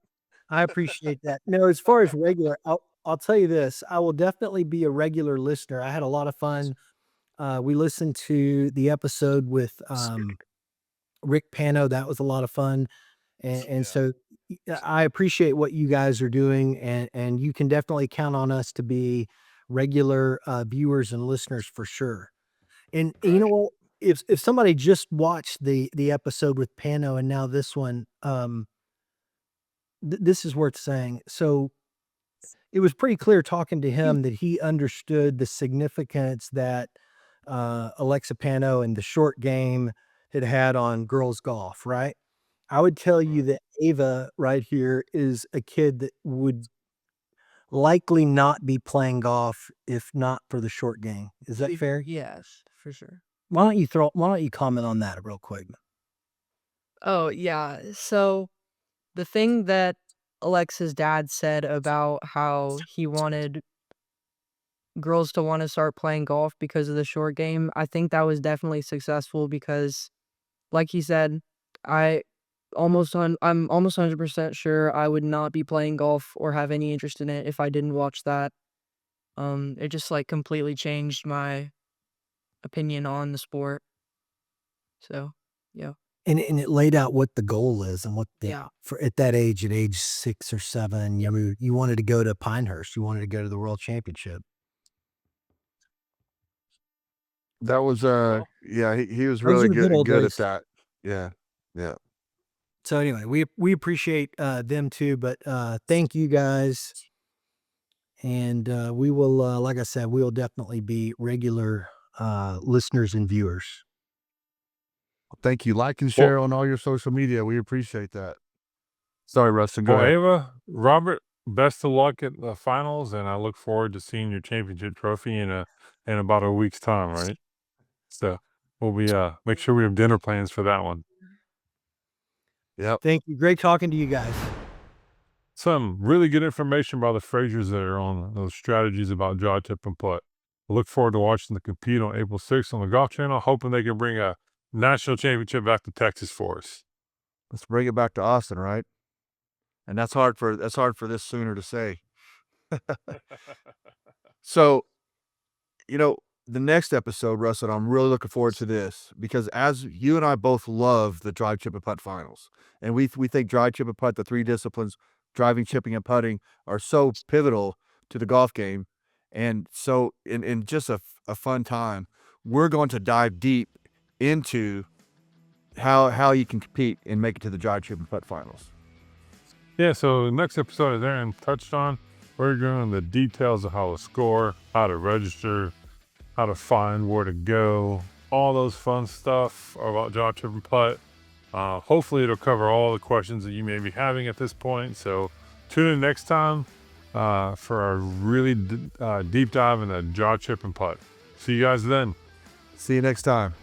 Speaker 5: I appreciate that. No, as far as regular, I'll tell you this, I will definitely be a regular listener. I had a lot of fun. We listened to the episode with, Rick Pano. That was a lot of fun. And so I appreciate what you guys are doing and you can definitely count on us to be regular, viewers and listeners for sure. And you know what? if somebody just watched the episode with Pano and now this one, this is worth saying. So it was pretty clear talking to him that he understood the significance that Alexa Pano and the short game had on girls golf, right? I would tell you that Ava right here is a kid that would likely not be playing golf if not for the short game. Is that fair?
Speaker 6: Yes, for sure.
Speaker 5: Why don't you comment on that real quick?
Speaker 6: Oh, yeah. So the thing that Alexa's dad said about how he wanted girls to want to start playing golf because of the short game, I think that was definitely successful because, like he said, I'm almost 100% sure I would not be playing golf or have any interest in it if I didn't watch that. It just like completely changed my opinion on the sport. So, yeah.
Speaker 5: And it laid out what the goal is and what
Speaker 6: Yeah.
Speaker 5: for at that age, at age 6 or 7, you wanted to go to Pinehurst. You wanted to go to the World Championship.
Speaker 1: That was yeah, he was
Speaker 5: Those
Speaker 1: really
Speaker 5: are the good old
Speaker 1: good at
Speaker 5: days.
Speaker 1: that. Yeah. Yeah.
Speaker 5: So anyway, we appreciate them too, but thank you guys. And we will, like I said, we will definitely be regular listeners and viewers.
Speaker 1: Thank you. Like and share on all your social media. We appreciate that. Sorry, Rustin. Go
Speaker 2: Well,
Speaker 1: ahead.
Speaker 2: Ava, Robert, best of luck at the finals, and I look forward to seeing your championship trophy in about a week's time, right? So we'll be make sure we have dinner plans for that one.
Speaker 1: Yep.
Speaker 5: Thank you. Great talking to you guys.
Speaker 2: Some really good information about the Fraziers there on those strategies about draw, tip, and putt. I look forward to watching them compete on April 6th on the Golf Channel, hoping they can bring a national championship back to Texas for us.
Speaker 1: Let's bring it back to Austin, right? And that's hard for this Sooner to say. So, the next episode, Russell, I'm really looking forward to this because as you and I both love the drive, chip, and putt finals, and we think drive, chip, and putt, the three disciplines, driving, chipping, and putting, are so pivotal to the golf game. And so, in just a fun time, we're going to dive deep into how you can compete and make it to the drive, chip, and putt finals.
Speaker 2: Yeah, so the next episode, as Aaron touched on, we're going the details of how to score, how to register, how to find where to go, all those fun stuff about drive, chip, and putt. Hopefully it'll cover all the questions that you may be having at this point. So tune in next time for a really deep dive into drive, chip, and putt. See you guys then.
Speaker 1: See you next time.